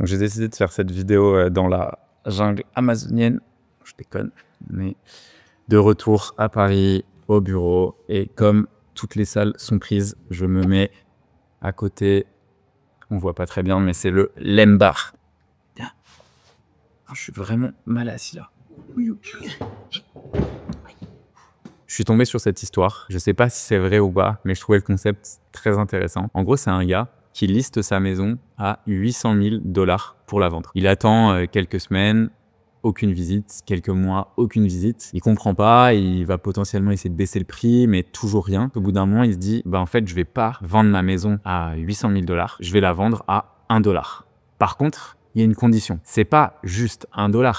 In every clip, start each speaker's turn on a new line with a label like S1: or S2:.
S1: Donc j'ai décidé de faire cette vidéo dans la jungle amazonienne. Je déconne, mais de retour à Paris, au bureau. Et comme toutes les salles sont prises, je me mets à côté. On voit pas très bien, mais c'est le Lembar. Je suis vraiment mal assis là. Je suis tombé sur cette histoire. Je sais pas si c'est vrai ou pas, mais je trouvais le concept très intéressant. En gros, c'est un gars qui liste sa maison à 800 000 $ pour la vendre. Il attend quelques semaines, aucune visite, quelques mois, aucune visite. Il comprend pas, il va potentiellement essayer de baisser le prix, mais toujours rien. Au bout d'un moment, il se dit, bah en fait, je vais pas vendre ma maison à 800 000 $, je vais la vendre à 1 $. Par contre, il y a une condition. C'est pas juste 1 $,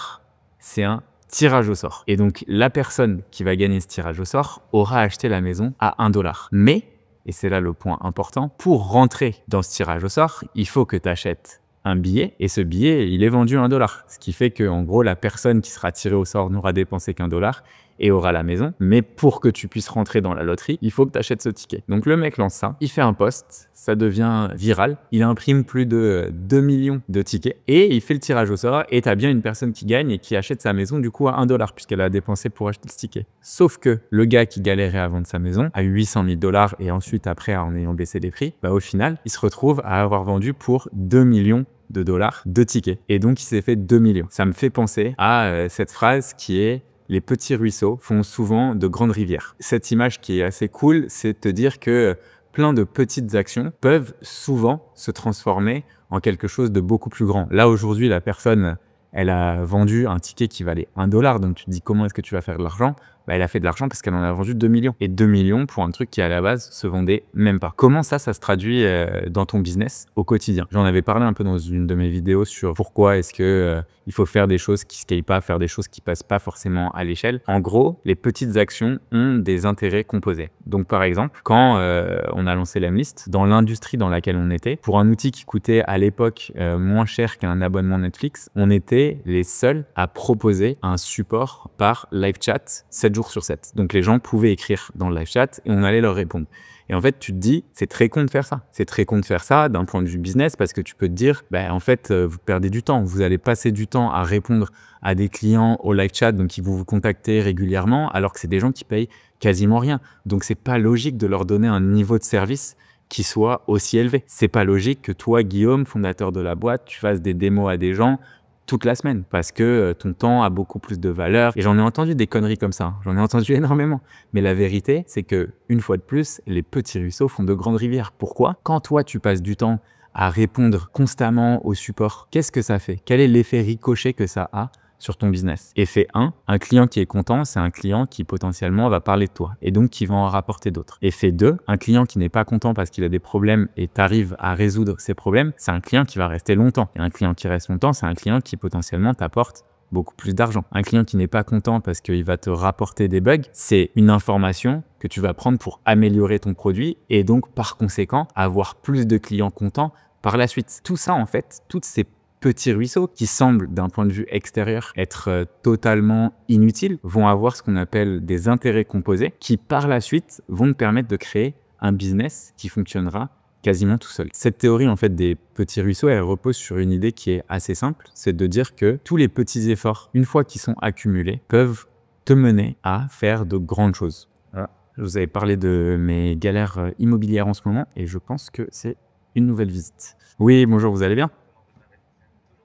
S1: c'est un tirage au sort. Et donc, la personne qui va gagner ce tirage au sort aura acheté la maison à 1 $. Mais, et c'est là le point important, pour rentrer dans ce tirage au sort, il faut que tu achètes un billet, et ce billet, il est vendu à 1 $. Ce qui fait que, en gros, la personne qui sera tirée au sort n'aura dépensé qu'1 $ et aura la maison. Mais pour que tu puisses rentrer dans la loterie, il faut que tu achètes ce ticket. Donc le mec lance ça, il fait un post, ça devient viral, il imprime plus de 2 millions de tickets et il fait le tirage au sort et tu as bien une personne qui gagne et qui achète sa maison du coup à 1 $ puisqu'elle a dépensé pour acheter ce ticket. Sauf que le gars qui galérait à vendre sa maison à 800 000 $ et ensuite après en ayant baissé les prix, bah au final, il se retrouve à avoir vendu pour 2 millions de dollars de tickets. Et donc, il s'est fait 2 millions. Ça me fait penser à cette phrase qui est « Les petits ruisseaux font souvent de grandes rivières ». Cette image qui est assez cool, c'est de te dire que plein de petites actions peuvent souvent se transformer en quelque chose de beaucoup plus grand. Là, aujourd'hui, la personne, elle a vendu un ticket qui valait 1 $. Donc, tu te dis comment est-ce que tu vas faire de l'argent ? Bah, elle a fait de l'argent parce qu'elle en a vendu 2 millions. Et 2 millions pour un truc qui, à la base, se vendait même pas. Comment ça se traduit dans ton business au quotidien? J'en avais parlé un peu dans une de mes vidéos sur pourquoi est-ce que il faut faire des choses qui ne scalent pas, faire des choses qui passent pas forcément à l'échelle. En gros, les petites actions ont des intérêts composés. Donc, par exemple, quand on a lancé Lemlist, dans l'industrie dans laquelle on était, pour un outil qui coûtait à l'époque moins cher qu'un abonnement Netflix, on était les seuls à proposer un support par live chat 7 jours sur 7. Donc, les gens pouvaient écrire dans le live chat et on allait leur répondre. Et en fait, tu te dis, c'est très con de faire ça. C'est très con de faire ça d'un point de vue business parce que tu peux te dire, en fait, vous perdez du temps. Vous allez passer du temps à répondre à des clients au live chat, donc ils vont vous contacter régulièrement, alors que c'est des gens qui payent quasiment rien. Donc, c'est pas logique de leur donner un niveau de service qui soit aussi élevé. C'est pas logique que toi, Guillaume, fondateur de la boîte, tu fasses des démos à des gens toute la semaine parce que ton temps a beaucoup plus de valeur. Et j'en ai entendu des conneries comme ça. J'en ai entendu énormément. Mais la vérité, c'est que une fois de plus, les petits ruisseaux font de grandes rivières. Pourquoi? Quand toi, tu passes du temps à répondre constamment au support, qu'est-ce que ça fait? Quel est l'effet ricochet que ça a sur ton business? Effet 1, un client qui est content, c'est un client qui potentiellement va parler de toi et donc qui va en rapporter d'autres. Effet 2, un client qui n'est pas content parce qu'il a des problèmes et tu arrives à résoudre ses problèmes, c'est un client qui va rester longtemps. Et un client qui reste longtemps, c'est un client qui potentiellement t'apporte beaucoup plus d'argent. Un client qui n'est pas content parce qu'il va te rapporter des bugs, c'est une information que tu vas prendre pour améliorer ton produit et donc par conséquent avoir plus de clients contents par la suite. Tout ça en fait, toutes ces petits ruisseaux qui semblent d'un point de vue extérieur être totalement inutiles vont avoir ce qu'on appelle des intérêts composés qui par la suite vont te permettre de créer un business qui fonctionnera quasiment tout seul. Cette théorie en fait des petits ruisseaux, elle repose sur une idée qui est assez simple, c'est de dire que tous les petits efforts, une fois qu'ils sont accumulés, peuvent te mener à faire de grandes choses. Voilà. Je vous avais parlé de mes galères immobilières en ce moment et je pense que c'est une nouvelle visite. Oui, bonjour, vous allez bien?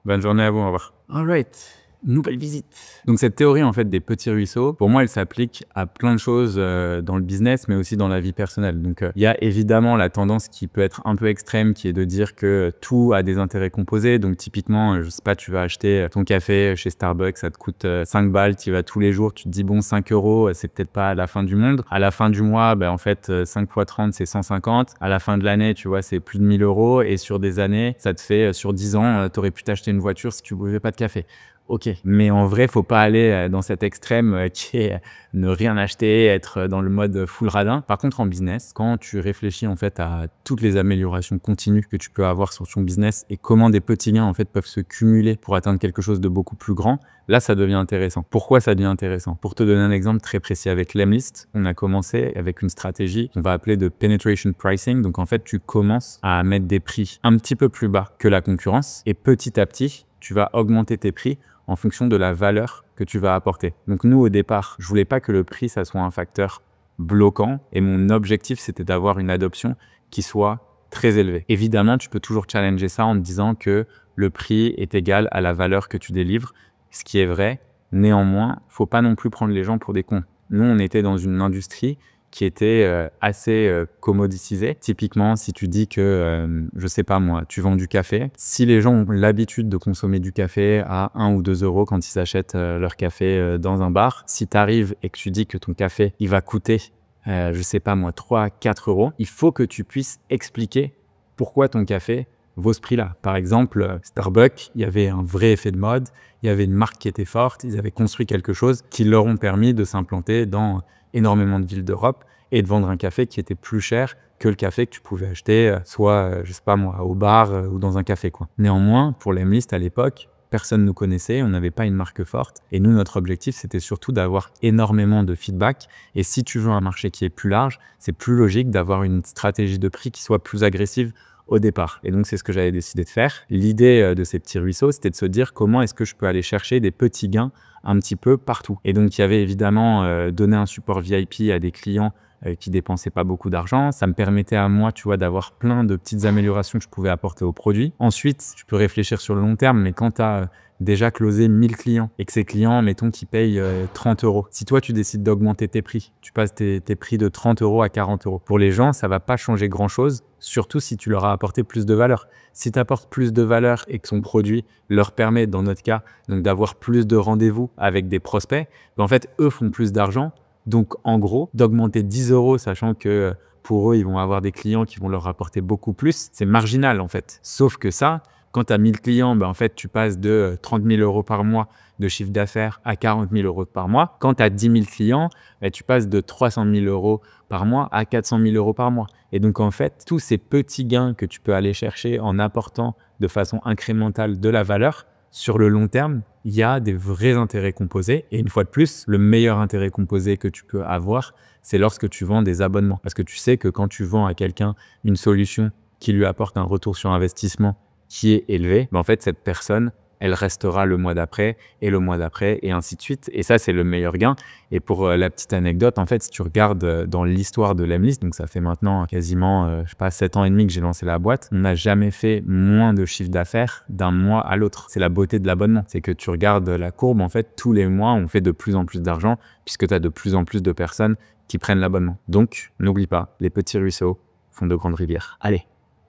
S1: Bonne journée à vous, au revoir. All right. Nouvelle visite. Donc cette théorie en fait des petits ruisseaux, pour moi elle s'applique à plein de choses dans le business mais aussi dans la vie personnelle. Donc il y a évidemment la tendance qui peut être un peu extrême qui est de dire que tout a des intérêts composés. Donc typiquement, je sais pas, tu vas acheter ton café chez Starbucks, ça te coûte 5 balles, tu y vas tous les jours, tu te dis bon 5 €, c'est peut-être pas la fin du monde. À la fin du mois, en fait 5 x 30 c'est 150. À la fin de l'année, tu vois, c'est plus de 1 000 € et sur des années, ça te fait sur 10 ans, tu aurais pu t'acheter une voiture si tu buvais pas de café. Ok. Mais en vrai, faut pas aller dans cet extrême qui est ne rien acheter, être dans le mode full radin. Par contre, en business, quand tu réfléchis en fait à toutes les améliorations continues que tu peux avoir sur ton business et comment des petits gains en fait peuvent se cumuler pour atteindre quelque chose de beaucoup plus grand, là, ça devient intéressant. Pourquoi ça devient intéressant? Pour te donner un exemple très précis avec Lemlist, on a commencé avec une stratégie qu'on va appeler de penetration pricing. Donc en fait, tu commences à mettre des prix un petit peu plus bas que la concurrence et petit à petit, tu vas augmenter tes prix en fonction de la valeur que tu vas apporter. Donc nous, au départ, je voulais pas que le prix, ça soit un facteur bloquant et mon objectif, c'était d'avoir une adoption qui soit très élevée. Évidemment, tu peux toujours challenger ça en te disant que le prix est égal à la valeur que tu délivres, ce qui est vrai. Néanmoins, faut pas non plus prendre les gens pour des cons. Nous, on était dans une industrie qui était assez commoditisée. Typiquement, si tu dis que, je sais pas moi, tu vends du café, si les gens ont l'habitude de consommer du café à 1 ou 2 euros quand ils achètent leur café dans un bar, si tu arrives et que tu dis que ton café, il va coûter, je sais pas moi, 3, 4 euros, il faut que tu puisses expliquer pourquoi ton café vaut ce prix-là. Par exemple, Starbucks, il y avait un vrai effet de mode, il y avait une marque qui était forte, ils avaient construit quelque chose qui leur ont permis de s'implanter dans énormément de villes d'Europe et de vendre un café qui était plus cher que le café que tu pouvais acheter soit, je sais pas moi, au bar ou dans un café, quoi. Néanmoins, pour Lemlist à l'époque, personne ne nous connaissait, on n'avait pas une marque forte et nous, notre objectif, c'était surtout d'avoir énormément de feedback et si tu veux un marché qui est plus large, c'est plus logique d'avoir une stratégie de prix qui soit plus agressive au départ. Et donc, c'est ce que j'avais décidé de faire. L'idée de ces petits ruisseaux, c'était de se dire comment est-ce que je peux aller chercher des petits gains un petit peu partout. Et donc, il y avait évidemment donné un support VIP à des clients qui dépensaient pas beaucoup d'argent. Ça me permettait à moi, tu vois, d'avoir plein de petites améliorations que je pouvais apporter au produit. Ensuite, tu peux réfléchir sur le long terme, mais quand tu as déjà closé 1000 clients et que ces clients, mettons, qui payent 30 euros. Si toi, tu décides d'augmenter tes prix, tu passes tes prix de 30 euros à 40 euros. Pour les gens, ça va pas changer grand-chose, surtout si tu leur as apporté plus de valeur. Si tu apportes plus de valeur et que son produit leur permet, dans notre cas, donc d'avoir plus de rendez-vous avec des prospects, ben en fait, eux font plus d'argent. Donc, en gros, d'augmenter 10 euros, sachant que pour eux, ils vont avoir des clients qui vont leur rapporter beaucoup plus, c'est marginal en fait. Sauf que ça, quand tu as 1000 clients, ben en fait, tu passes de 30 000 euros par mois de chiffre d'affaires à 40 000 euros par mois. Quand tu as 10 000 clients, ben, tu passes de 300 000 euros par mois à 400 000 euros par mois. Et donc, en fait, tous ces petits gains que tu peux aller chercher en apportant de façon incrémentale de la valeur, sur le long terme, il y a des vrais intérêts composés. Et une fois de plus, le meilleur intérêt composé que tu peux avoir, c'est lorsque tu vends des abonnements. Parce que tu sais que quand tu vends à quelqu'un une solution qui lui apporte un retour sur investissement qui est élevé, ben en fait, cette personne, elle restera le mois d'après et le mois d'après et ainsi de suite. Et ça, c'est le meilleur gain. Et pour la petite anecdote, en fait, si tu regardes dans l'histoire de Lemlist, donc ça fait maintenant quasiment, je sais pas, 7 ans et demi que j'ai lancé la boîte, on n'a jamais fait moins de chiffre d'affaires d'un mois à l'autre. C'est la beauté de l'abonnement. C'est que tu regardes la courbe, en fait, tous les mois, on fait de plus en plus d'argent puisque tu as de plus en plus de personnes qui prennent l'abonnement. Donc, n'oublie pas, les petits ruisseaux font de grandes rivières. Allez,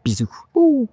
S1: bisous. Ouh.